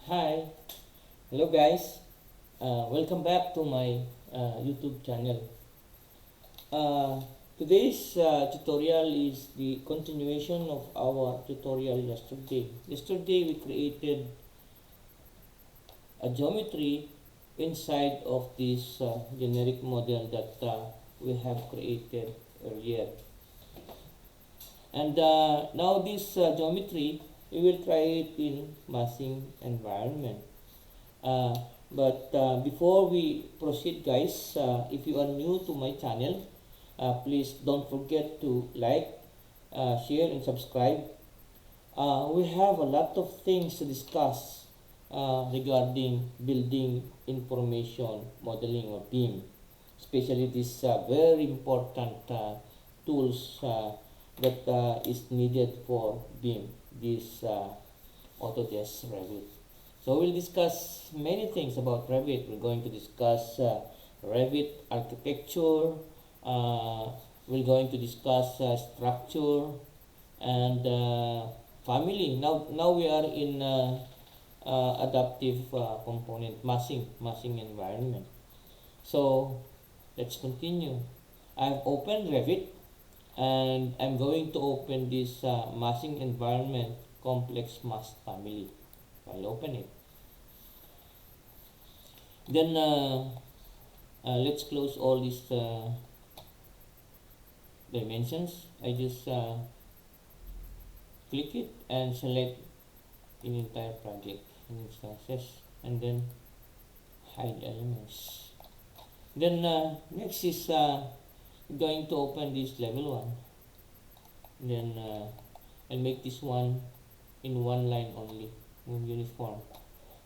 Hi, hello guys. Welcome back to my YouTube channel. Uh, Today's tutorial is the continuation of our tutorial yesterday. Yesterday we created a geometry inside of this generic model that we have created earlier. And now this geometry we will try it in massing environment. Uh, but before we proceed guys, if you are new to my channel, please don't forget to like, share and subscribe. We have a lot of things to discuss regarding building information modeling or BIM, especially this very important tools that is needed for BIM, this Autodesk Revit. So we'll discuss many things about Revit. We're going to discuss Revit architecture. We're going to discuss structure and family. Now we are in adaptive component massing environment. So let's continue. I've opened Revit and I'm going to open this massing environment complex mass family. I'll open it. Then let's close all these dimensions. I just click it and select an entire project in instances and then hide elements. Then next is going to open this level 1. Then I'll make this one in one line only, uniform.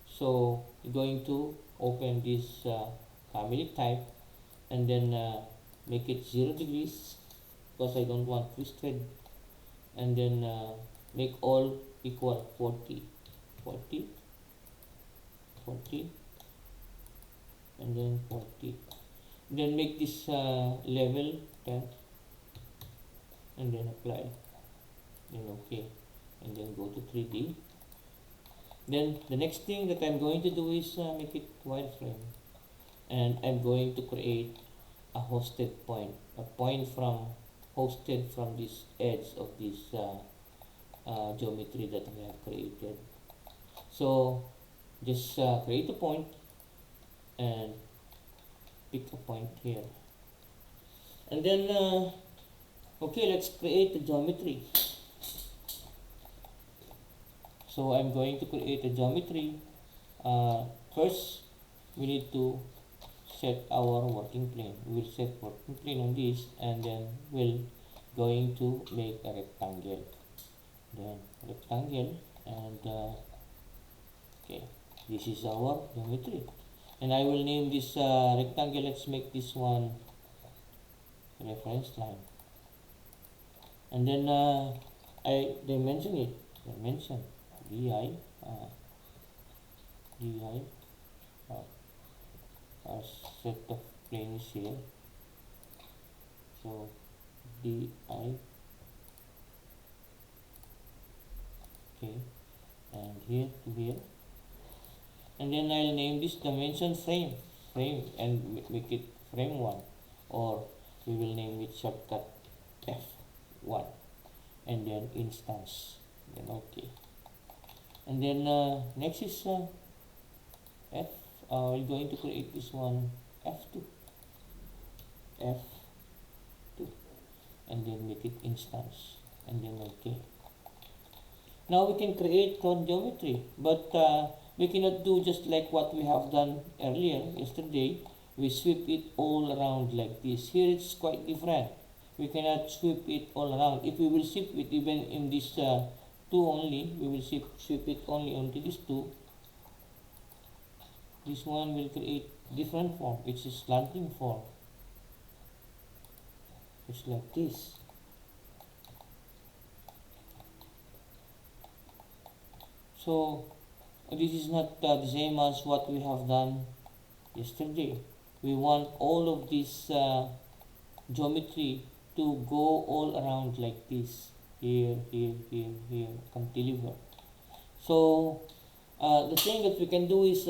So going to open this family type and then make it 0 degrees because I don't want twisted, and then make all equal 40 40 40 and then 40. Then make this level 10 and then apply, then okay, and then go to 3D. Then the next thing that I'm going to do is make it wireframe, and I'm going to create a hosted point, a point from hosted from this edge of this geometry that we have created. So just create a point and pick a point here, and then okay, let's create the geometry. So I'm going to create a geometry. First we need to set our working plane. We'll set working plane on this, and then we'll going to make a rectangle. Then rectangle, and okay, this is our geometry, and I will name this rectangle. Let's make this one reference line, and then I dimension it. Dimension di di a set of planes here. So di, okay, and here to here, and then I'll name this dimension frame and make it frame 1, or we will name it shortcut F1, and then instance, then okay, and then next is F. We're going to create this one F2, F2, and then make it instance, and then okay. Now we can create code geometry, but we cannot do just like what we have done earlier yesterday. We sweep it all around like this. Here it's quite different. We cannot sweep it all around. If we will sweep it even in this 2 only, we will sweep it only onto this 2. This one will create different form. It's a slanting form. It's like this. So this is not the same as what we have done yesterday. We want all of this geometry to go all around like this. Here, here, here, here, cantilever. So The thing that we can do is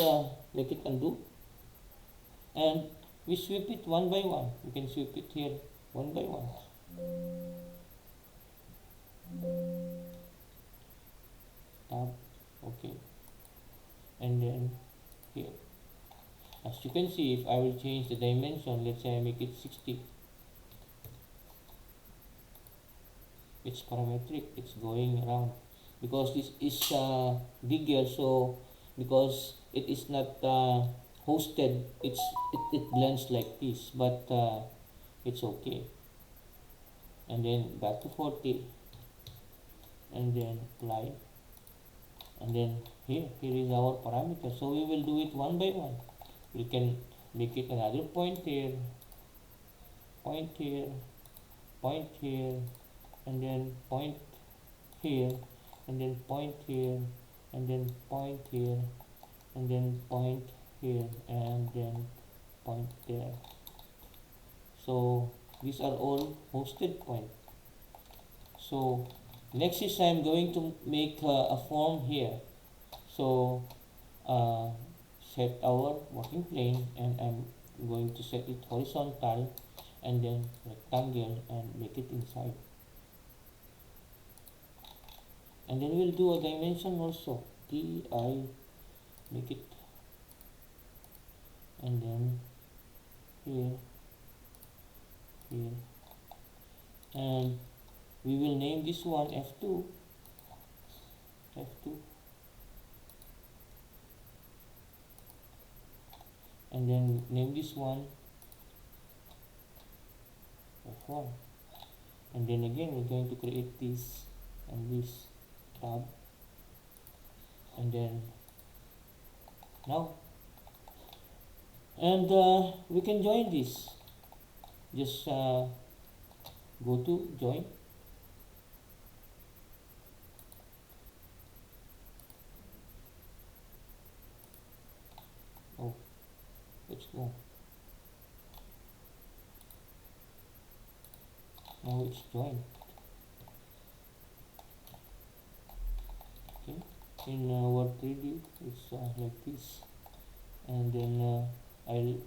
make it undo, and we sweep it one by one. We can sweep it here one by one. Tab, okay, and then here. As you can see, if I will change the dimension, let's say I make it 60, it's parametric, it's going around, because this is bigger, so because it is not hosted, it blends like this, but it's okay. And then back to 40, and then apply, and then here is our parameter. So we will do it one by one. We can make it another point here, point here, point here, and then point here, and then point here, and then point here, and then point here, and then point there. So these are all hosted points. So next is I'm going to make a form here. So set our working plane, and I'm going to set it horizontal, and then rectangle, and make it inside. And then we'll do a dimension also. TI, make it, and then here, here, and we will name this one F2, F2, and then name this one F1, and then again we're going to create this and this tab, and then now, and we can join this. Just go to join, oh, let's go. Now it's joined. Okay, in our 3D it's like this, and then I'll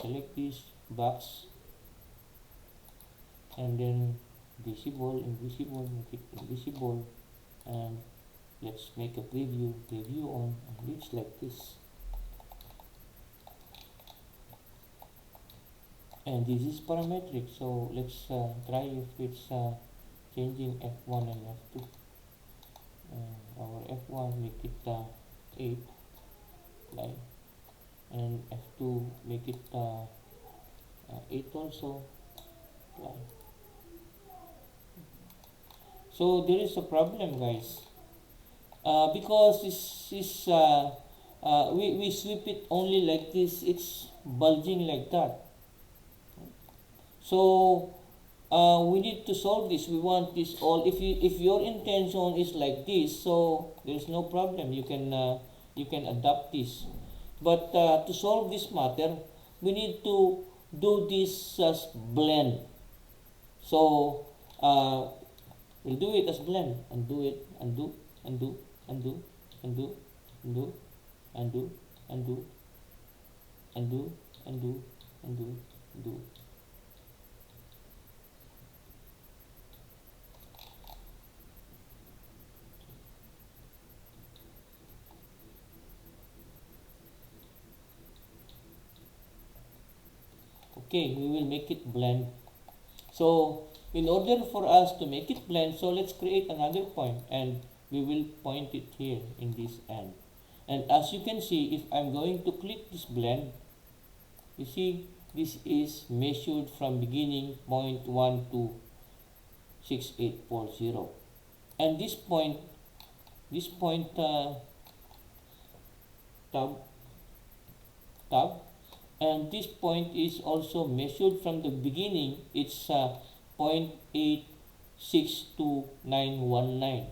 select this box, and then visible, invisible, make it invisible, and let's make a preview on, and it's like this. And this is parametric, so let's try if it's changing F1 and F2. Our F1 make it 8 line, and F2 make it 8 also line. So there is a problem, guys, because this is we sweep it only like this, it's bulging like that. So we need to solve this. We want this all. If your intention is like this, so there's no problem. You can adapt this. But to solve this matter, we need to do this as blend. So we'll do it as blend. Undo it. Undo. Undo. Undo. Undo. Undo. Undo. Undo. Undo. Undo. Undo. Undo. Okay, we will make it blend. So in order for us to make it blend, so let's create another point, and we will point it here in this end. And as you can see, if I'm going to click this blend, you see this is measured from beginning 0.1 to 6840, and this point tab, and this point is also measured from the beginning. It's 0.862919.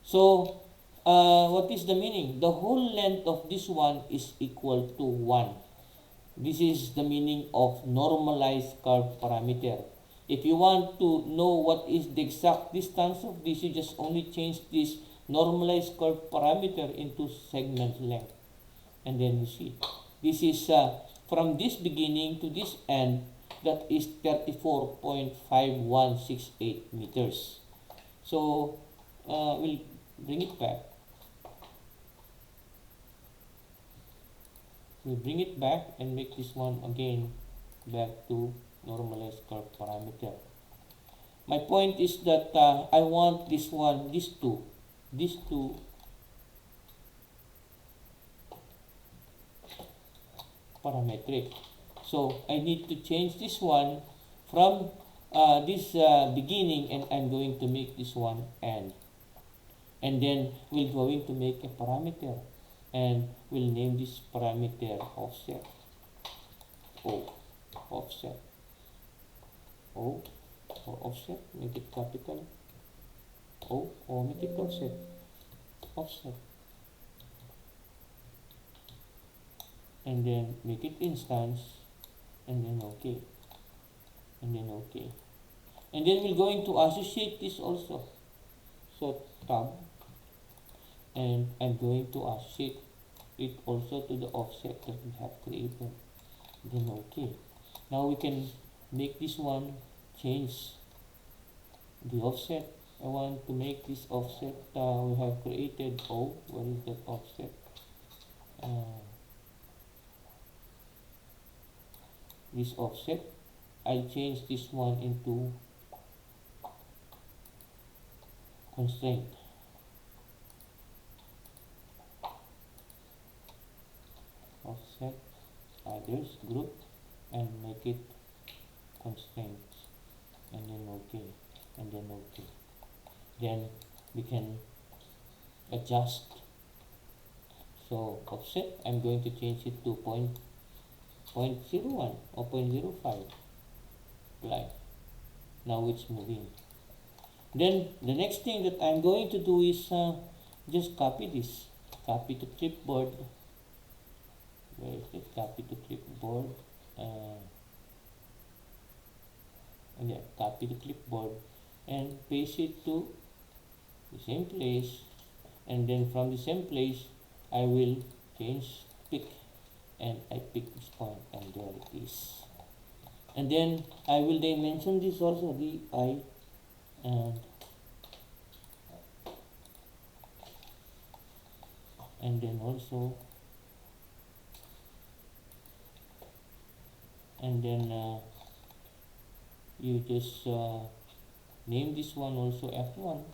So what is the meaning? The whole length of this one is equal to 1. This is the meaning of normalized curve parameter. If you want to know what is the exact distance of this, you just only change this normalized curve parameter into segment length. And then you see, this is from this beginning to this end, that is 34.5168 meters. So we'll bring it back. We'll bring it back and make this one again back to normalized curve parameter. My point is that I want this one, these two parametric. So I need to change this one from this beginning, and I'm going to make this one end. And then we're going to make a parameter, and we'll name this parameter offset. Offset. O for offset, make it capital. O, or make it offset. Offset. And then make it instance, and then OK. And then OK. And then we're going to associate this also. So tab, and I'm going to associate it also to the offset that we have created. Then OK. Now we can make this one change the offset. I want to make this offset we have created. Oh, where is that offset? This offset, I'll change this one into constraint. Offset others group and make it constraints, and then OK, and then OK. Then we can adjust. So offset, I'm going to change it to 0.01 or 0.05. Apply. Now it's moving. Then the next thing that I'm going to do is just copy this. Copy to clipboard. Where is it? Copy to clipboard. Yeah, copy the clipboard and paste it to the same place. And then from the same place, I will pick, and I pick this point, and there it is. And then I will dimension this also, di, and then also, and then you just name this one also F1,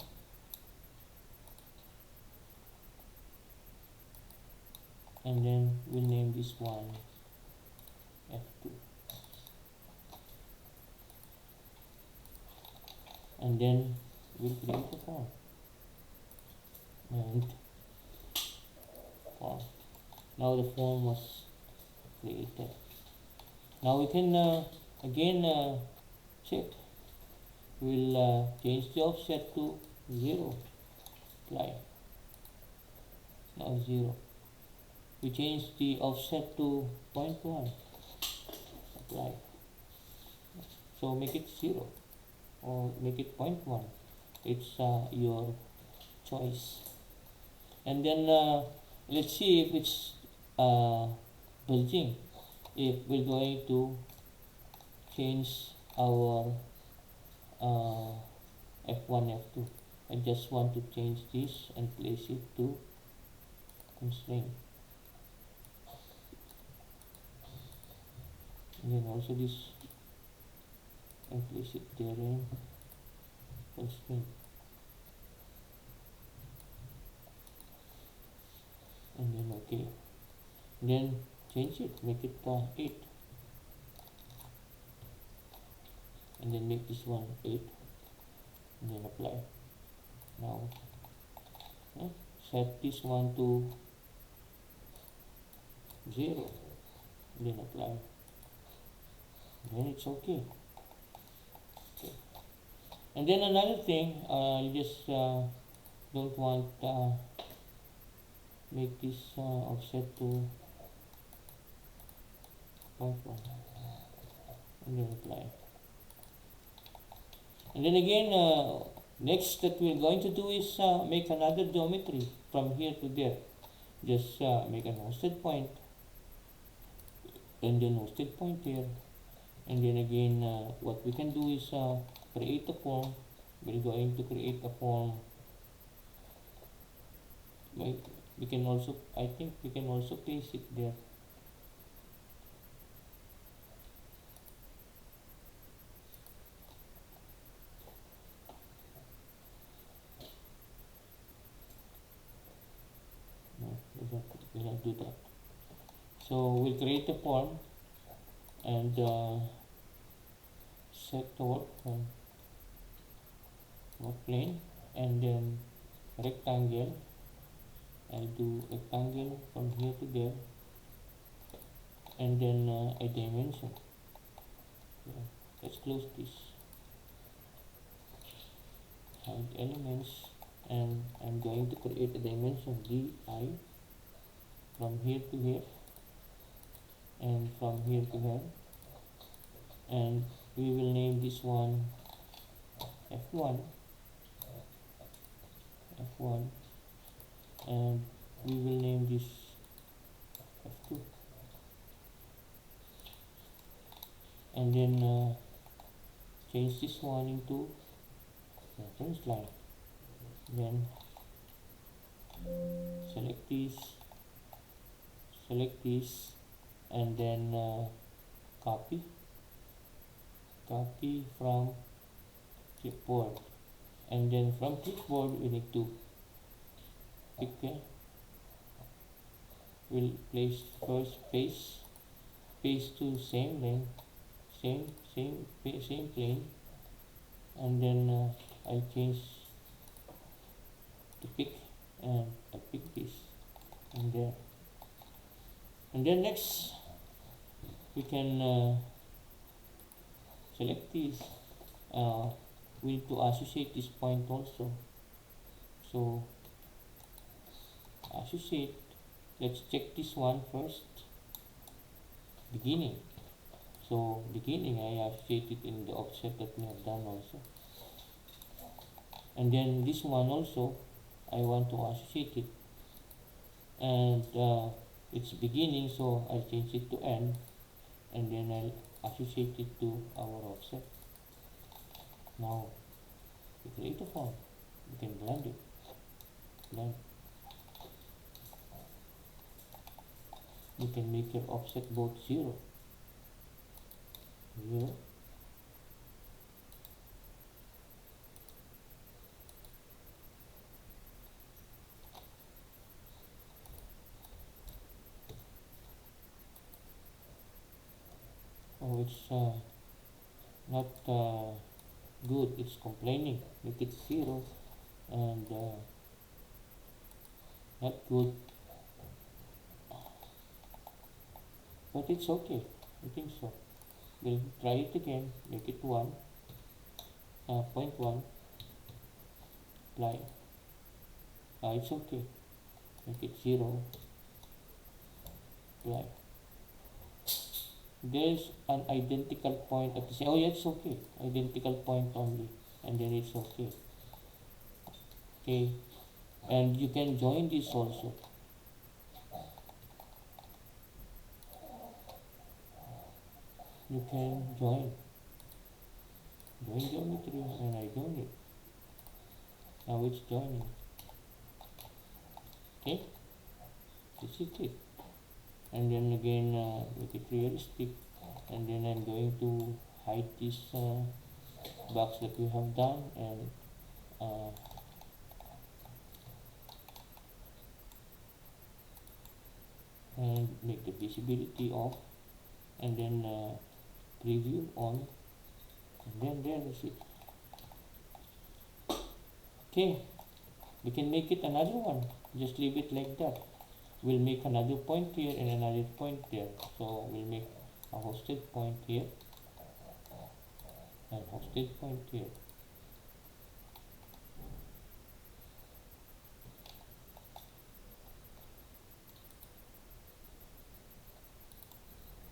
and then we'll name this one F2, and then we'll create a form, and form. Now the form was created. Now we can again check. We'll change the offset to 0. Apply. Now 0. We change the offset to 0.1. Apply. So make it 0 or make it 0.1. It's your choice. And then let's see if it's bulging. If we're going to change our F1, F2. I just want to change this and place it to constraint. And then also this, and place it there in constraint. And then OK. Then change it, make it 8. And then make this one 8. And then apply. Now set this one to 0. And then apply. Then it's okay. And then another thing, you just don't want make this offset to 0.1, and then apply. And then again Next that we're going to do is make another geometry from here to there. Just make an hosted point, and then hosted point here, and then again what we can do is create a form. We're going to create a form. We can also, I think we can also paste it there. No, we don't do that. So we'll create a form and set the work plane, and then rectangle. I'll do rectangle from here to there, and then a dimension. Yeah, let's close this. Hide elements, and I'm going to create a dimension di from here to here, and from here to here, and we will name this one F1, and we will name this F2, and then change this one into reference line. Then select this, and then copy from clipboard, and then from clipboard we need to pick we'll place first paste to same length, same plane, and then I change to pick, and I pick this and there, and then next we can select this. We need to associate this point also. So associate, let's check this one first, beginning. So beginning, I associate it in the offset that we have done also, and then this one also I want to associate it, and it's beginning, so I'll change it to end, and then I'll associate it to our offset. Now we create a form, we can blend it, you can make your offset both 0, oh, it's not good, it's complaining, make it 0, and not good, but it's okay, I think so. We'll try it again, make it 1, 0.1, apply, it's okay, make it 0, apply. There's an identical point at the same, oh yeah, it's okay, identical point only, and then it's okay. Okay, and you can join this also. You can join geometry, and I join it. Now it's joining. Okay, this is it. And then again make it realistic, and then I'm going to hide this box that we have done, and make the visibility off, and then preview on, and then there is it. Okay, we can make it another one, just leave it like that. We'll make another point here and another point there, so we'll make a hosted point here and hosted point here.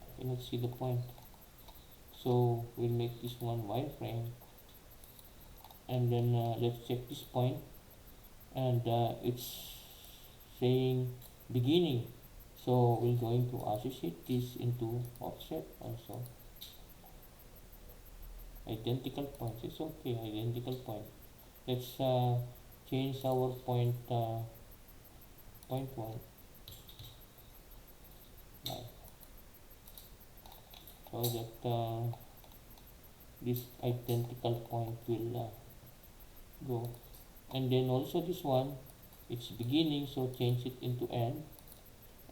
I cannot see the point, so we'll make this one wireframe, and then let's check this point, and it's saying beginning, so we're going to associate this into offset also. Identical points, it's okay, identical point. Let's change our point 1 now, so that this identical point will go. And then also this one, it's beginning, so change it into end,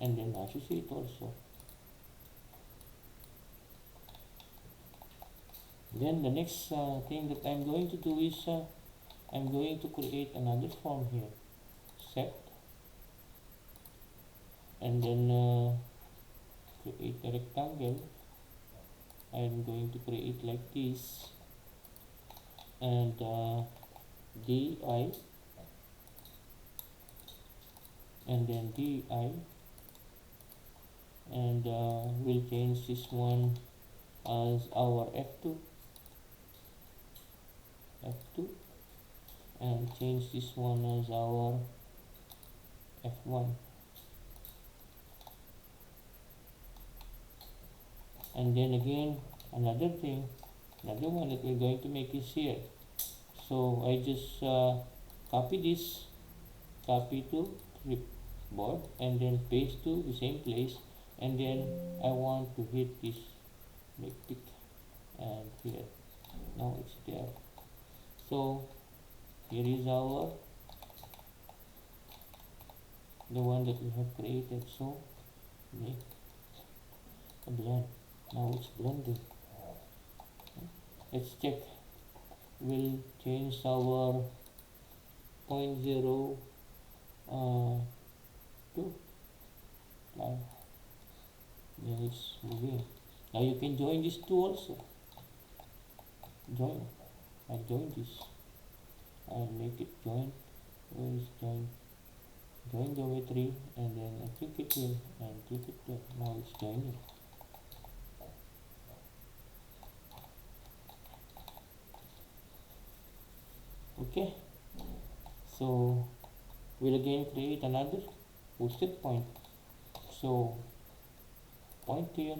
and then associate also. Then the next thing that I'm going to do is I'm going to create another form here, set, and then create a rectangle. I'm going to create like this, and di, and then di, and we'll change this one as our f2, and change this one as our f1, and then again another one that we're going to make is here. So I just copy this, copy to clipboard, and then paste to the same place, and then I want to hit this make pick, and here now it's there. So here is our the one that we have created. So make a blend. Now it's blended. Let's check. We'll change our 0.0 to now. Then it's moving. Now you can join these two also. Join. I join this. I'll make it join. Where is join? Join geometry, and then I click it here and click it there. Now it's joining. Okay. So we'll again create another boosted point. So point here,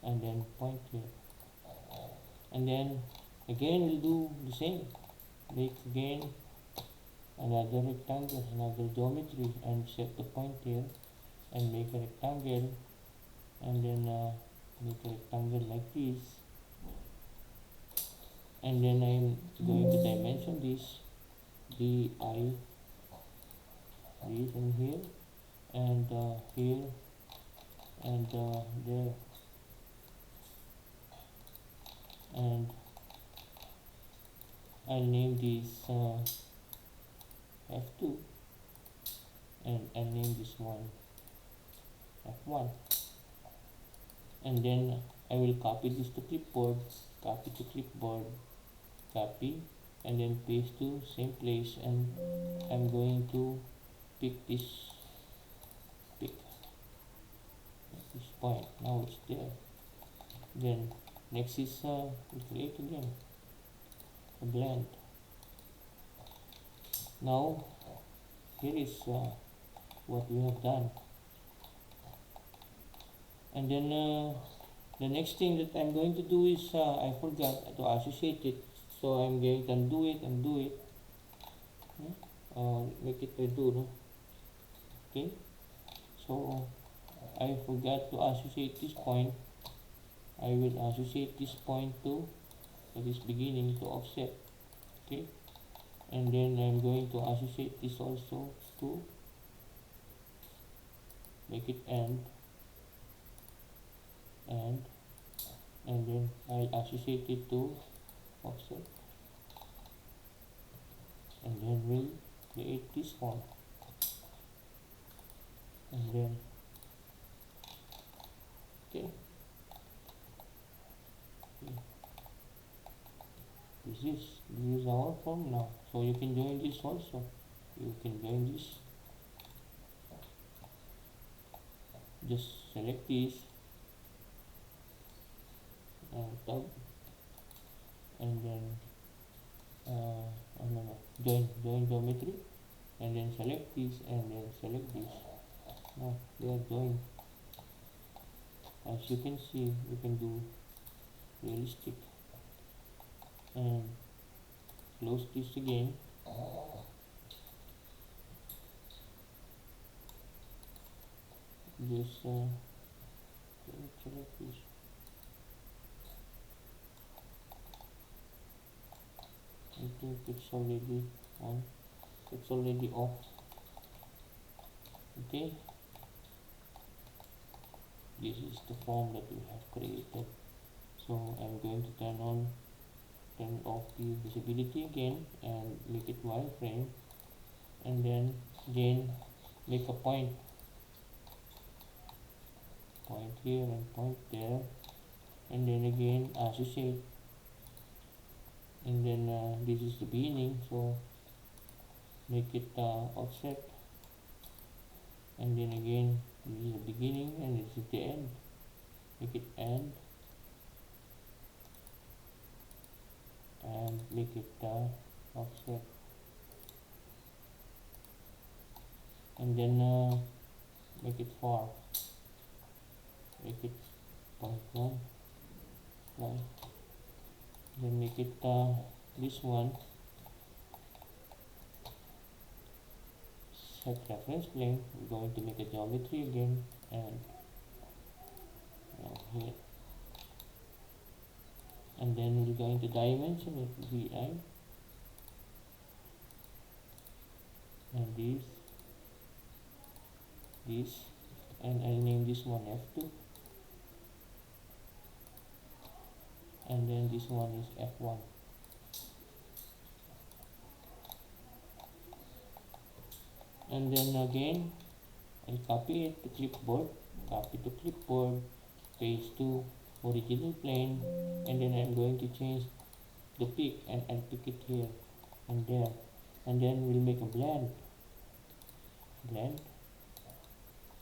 and then point here, and then again we'll do the same. Make again another rectangle, another geometry, and set the point here, and make a rectangle, and then make a rectangle like this, and then I'm going to dimension this di, this in here, and here, and there, and I'll name this f2, and I'll name this one f1, and then I will copy this to clipboard, copy, and then paste to same place, and I'm going to pick this point. Now it's there. Then next is we create again a blend. Now here is what we have done, and then the next thing that I'm going to do is I forgot to associate it, so I'm going to undo it, make it redo, no? Okay, so I forgot to associate this point. I will associate this point to this beginning to offset. Okay, and then I'm going to associate this also to make it end, and then I associate it to offset, and then we'll create this one, and then okay, this is our form now. So you can join this also, just select this and tab, and then oh no, join geometry, and then select this and then select this. Now they are joined. As you can see, we can do realistic and close this again. Just select this. I think it's already on. It's already off. Okay. This is the form that we have created. So I'm going to turn off the visibility again and make it wireframe, and then again make a point here and point there, and then again associate, and then this is the beginning, so make it offset, and then again this is the beginning and this is the end, make it end and make it offset, and then make it far, make it 0.1, right? Then make it this one, set reference plane. We're going to make a geometry again, and here, and then we're going to dimension it, vi, and this, and I'll name this one f2, and then this one is f1. And then again I'll copy it to clipboard, paste to original plane, and then I'm going to change the peak and I'll pick it here and there, and then we'll make a blend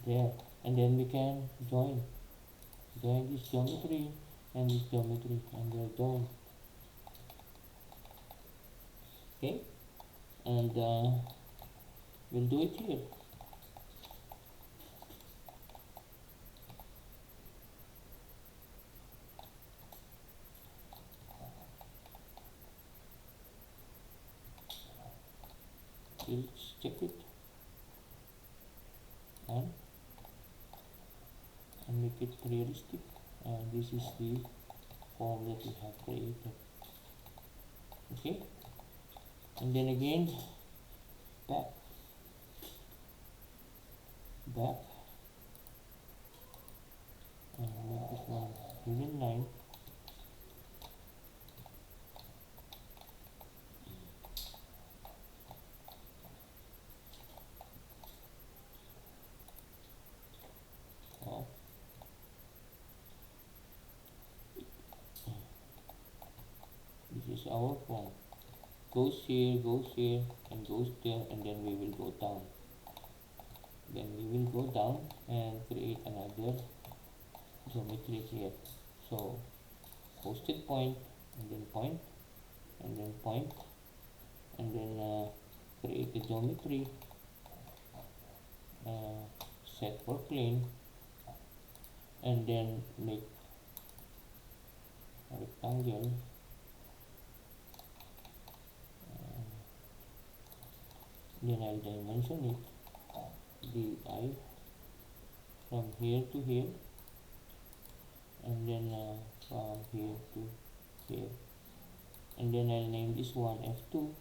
there, and then we can join this geometry and this geometry, and they're joined. Okay, and we'll do it here. Let's check it and make it realistic, and this is the form that we have created. Okay, and then again back and make this one even line, off. This is our form, goes here and goes there, and then we will go down. Then we will go down and create another geometry here. So posted point, and then point, and then point, and then create a geometry, set for plane, and then make a rectangle, then I'll dimension it, di from here to here, and then from here to here, and then I'll name this one f2,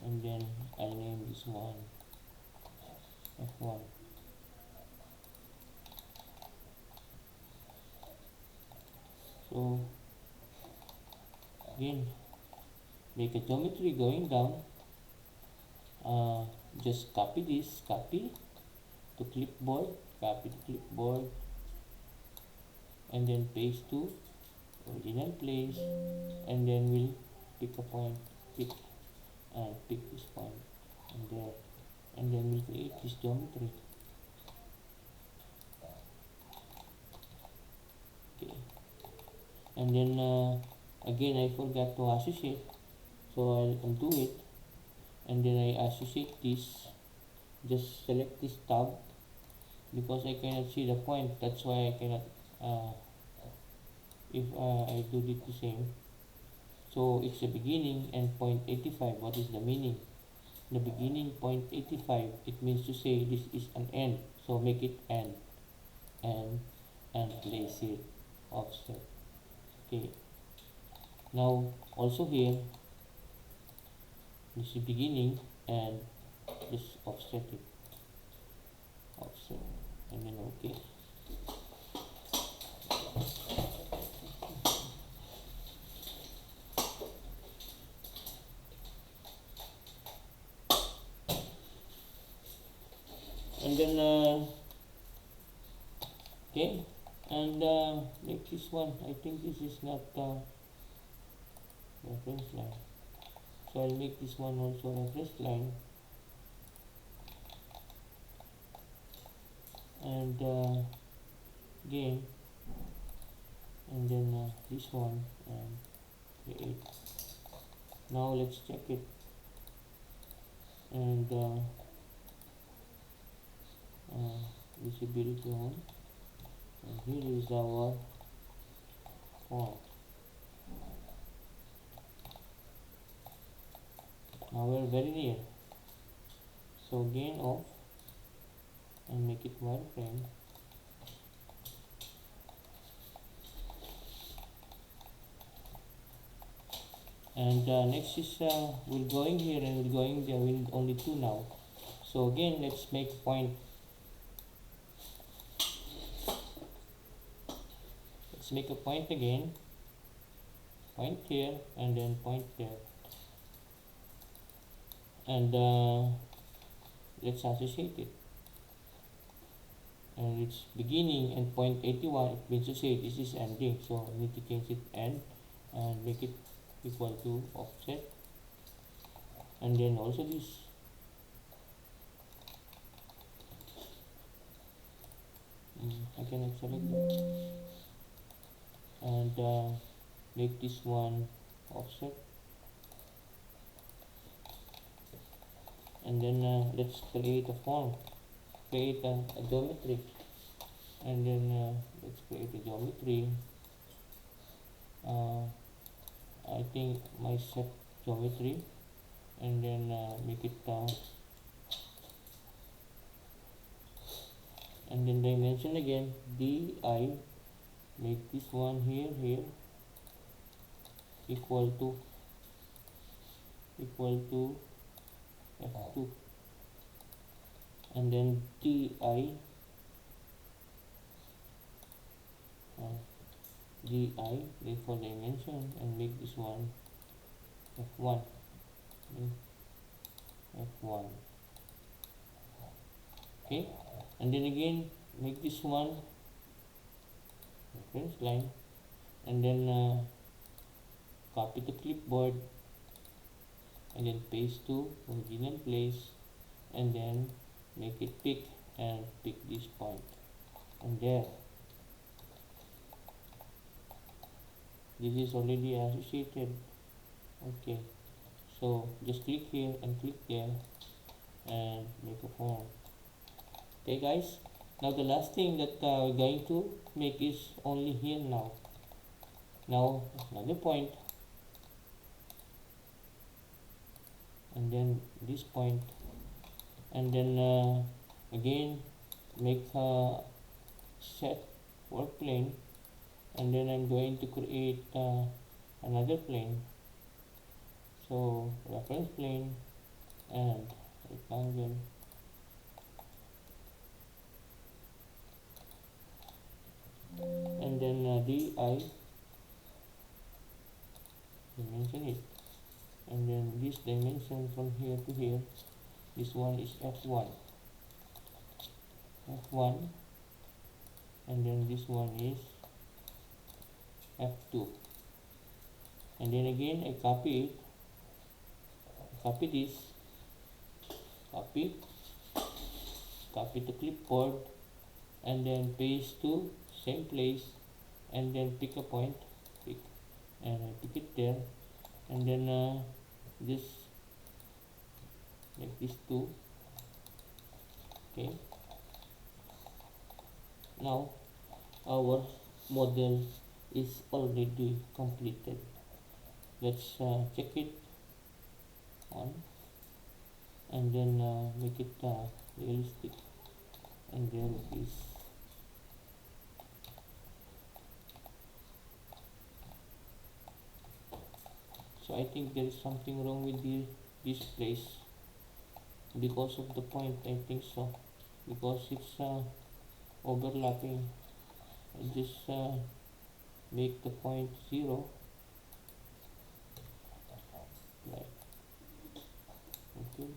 and then I'll name this one f1. So again, make a geometry going down, just copy to clipboard, and then paste to original place, and then we'll pick a point, pick this point and there, and then we'll create this geometry. and then again I forgot to associate, so I'll undo it, and then I associate this. Just select this tab because I cannot see the point, that's why I cannot if I do it the same. So it's the beginning and point 85. What is the meaning? The beginning point 85, it means to say this is an end, so make it end, and place it offset. Okay, now also here this is beginning, and just offset it, offset, and then okay. And then okay, and make this one, I think this is not reference line, so I'll make this one also reference line, and again, and then this one, and create. Now let's check it, and visibility on, and here is our font. Now we're very near, so gain off and make it wireframe, and next is we're going here and we're going there, we need only two now. So again, let's make point, let's make a point again, point here and then point there, and let's associate it, and it's beginning and point 81, it means to say this is ending, so I need to change it end and make it equal to offset, and then also this, I cannot select it, and make this one offset, and then let's create a form, create a geometry, and then let's create a geometry. I think my set geometry, and then make it and then dimension again di, make this one here equal to f2, and then di for dimension, and make this one f1, f1. Okay, and then again make this one reference line, and then copy to clipboard, and then paste to original place, and then make it pick, and pick this point, and there, this is already associated. Okay, so just click here and click there and make a form. Okay guys, now the last thing that we're going to make is only here now. Now another point, and then this point, and then again make a set work plane, and then I'm going to create another plane, so reference plane and rectangle, and then di, dimension it, and then this dimension from here to here, this one is f1, and then this one is f2, and then again I copy it, copy this, copy to clipboard, and then paste to same place, and then pick a point, and I took it there, and then just make this 2. Okay, now our model is already completed. Let's check it on, and then make it realistic, and there it is. So I think there is something wrong with this place because of the point. I think so, because it's overlapping. I just make the point 0, like, okay.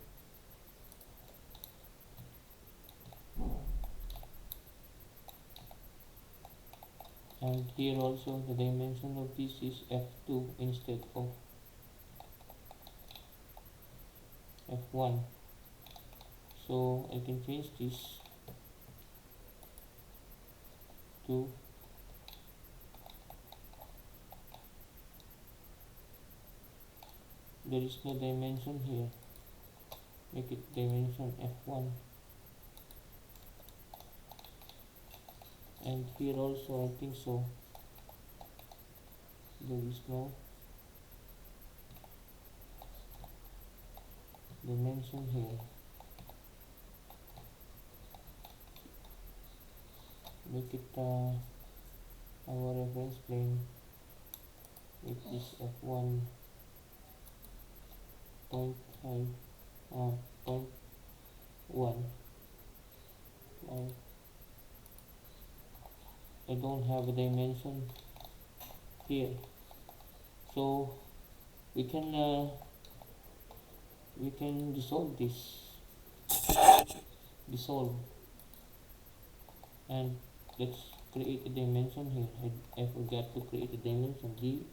And here also the dimension of this is f2 instead of f1, so I can change this to there is no dimension here, make it dimension f1, and here also I think so there is no dimension here, make it our reference plane, it is f1 point 1. I don't have a dimension here, so we can dissolve this, and let's create a dimension here. I forgot to create a dimension, di.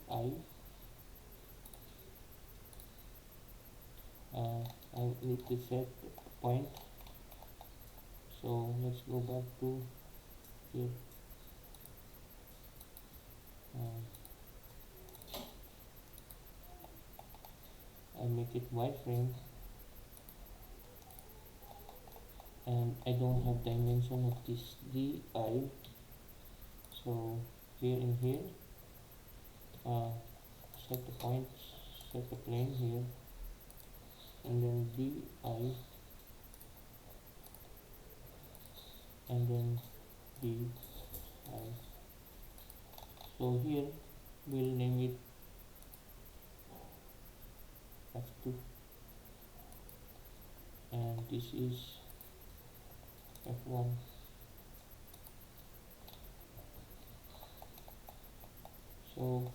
I need to set point, so let's go back to here. I make it wireframe, and I don't have dimension of this di, so here and here set the points, set the plane here, and then di, and then di. So here we'll name it f2, and this is f1. So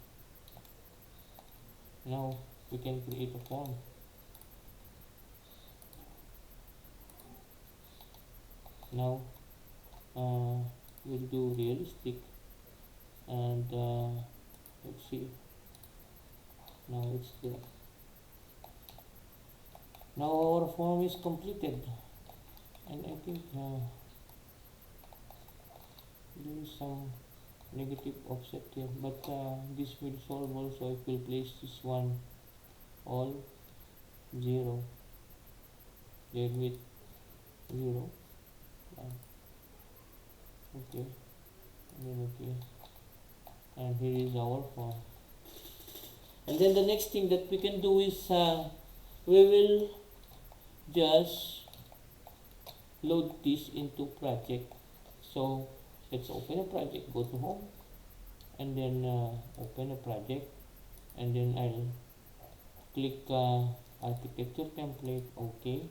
now we can create a form. Now we'll do realistic, and let's see, now it's there. Now our form is completed, and I think there is some negative offset here, but this will solve also if we place this one all 0, there with 0, okay, and then okay, and here is our form. And then the next thing that we can do is we will just load this into project. So let's open a project, go to home, and then open a project, and then I'll click architecture template, okay,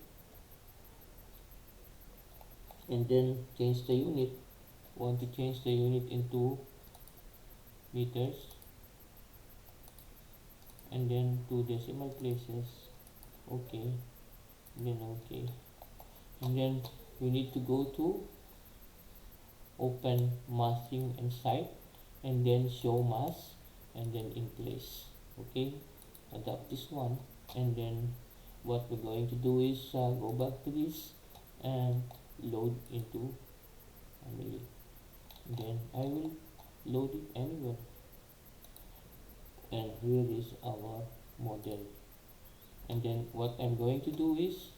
and then change the unit. Want to change the unit into meters, and then 2 decimal places, okay, then okay, and then we need to go to open masking and site, and then show mask, and then in place, okay, adapt this one, and then what we're going to do is go back to this and load into family, then I will load it anywhere, and here is our model. And then what I'm going to do is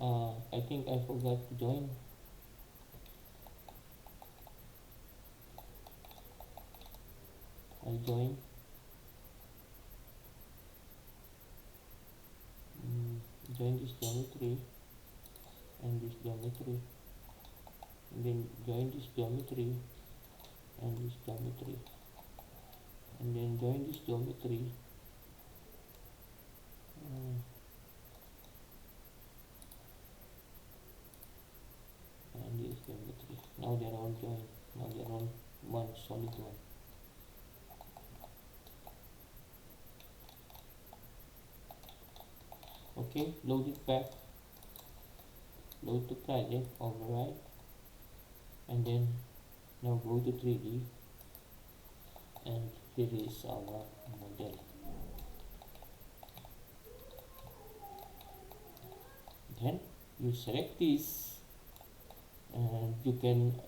I think I forgot to join. I'll join this geometry and this geometry, and then join this geometry and this geometry, and then join this geometry and this geometry. Now they're all joined. Now they're all one solid one. Okay, load it back, load the project, override, and then now go to 3D, and here is our model. Then you select this, and you can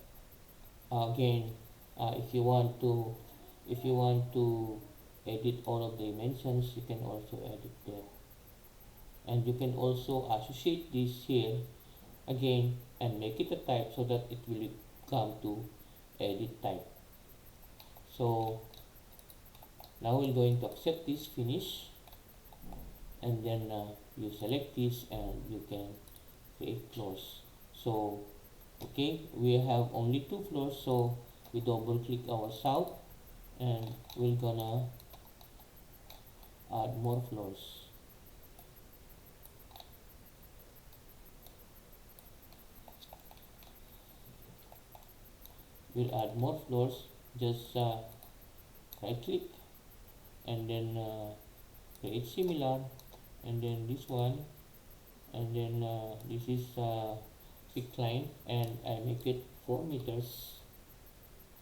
again if you want to edit all of the dimensions, you can also edit that, and you can also associate this here again and make it a type so that it will come to edit type. So now we're going to accept this, finish, and then you select this and you can create floors. So okay, we have only 2 floors, so we double click our south and we're gonna add more floors. We'll add more floors, just right click and then create similar, and then this one, and then this is fixed line and I make it 4 meters,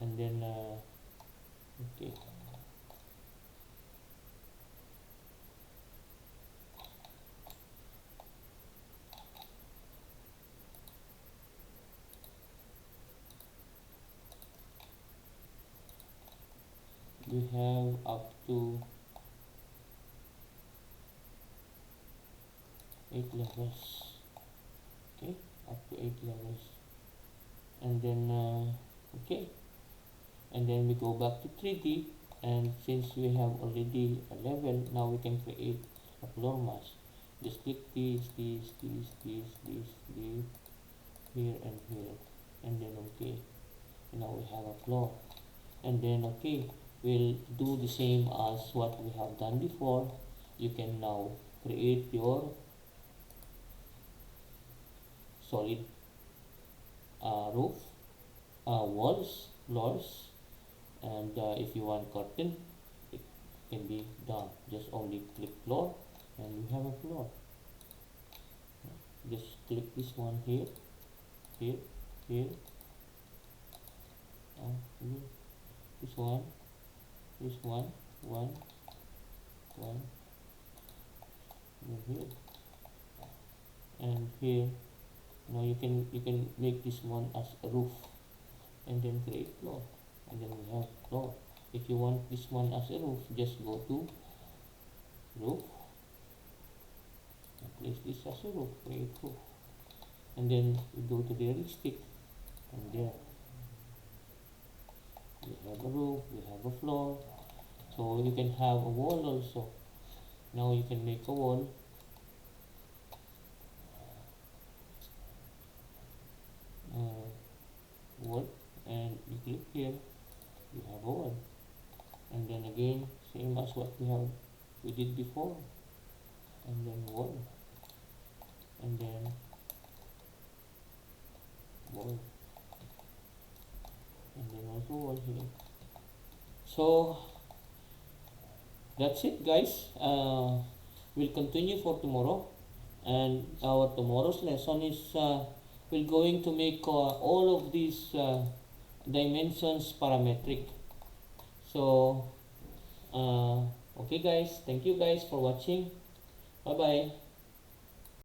and then okay, we have up to 8 levels. Okay, up to 8 levels, and then okay, and then we go back to 3D, and since we have already a level, now we can create a floor mask. Just click this, here and here, and then okay, and now we have a floor. And then okay, we'll do the same as what we have done before. You can now create your solid roof, walls, floors, and if you want curtain, it can be done. Just only click floor and you have a floor. Just click this one here, here, here, here, this one, one, and here, and here. Now you can make this one as a roof, and then create floor, and then we have floor. If you want this one as a roof, just go to roof and place this as a roof, create roof, and then we go to the realistic, and there we have a roof, we have a floor. So you can have a wall also. Now you can make a wall, and you click here, you have a wall, and then again same as what we did before, and then wall, and then wall, and then also wall here. So that's it, guys. We'll continue for tomorrow, and our tomorrow's lesson is we're going to make all of these dimensions parametric. So okay guys, thank you guys for watching. Bye bye.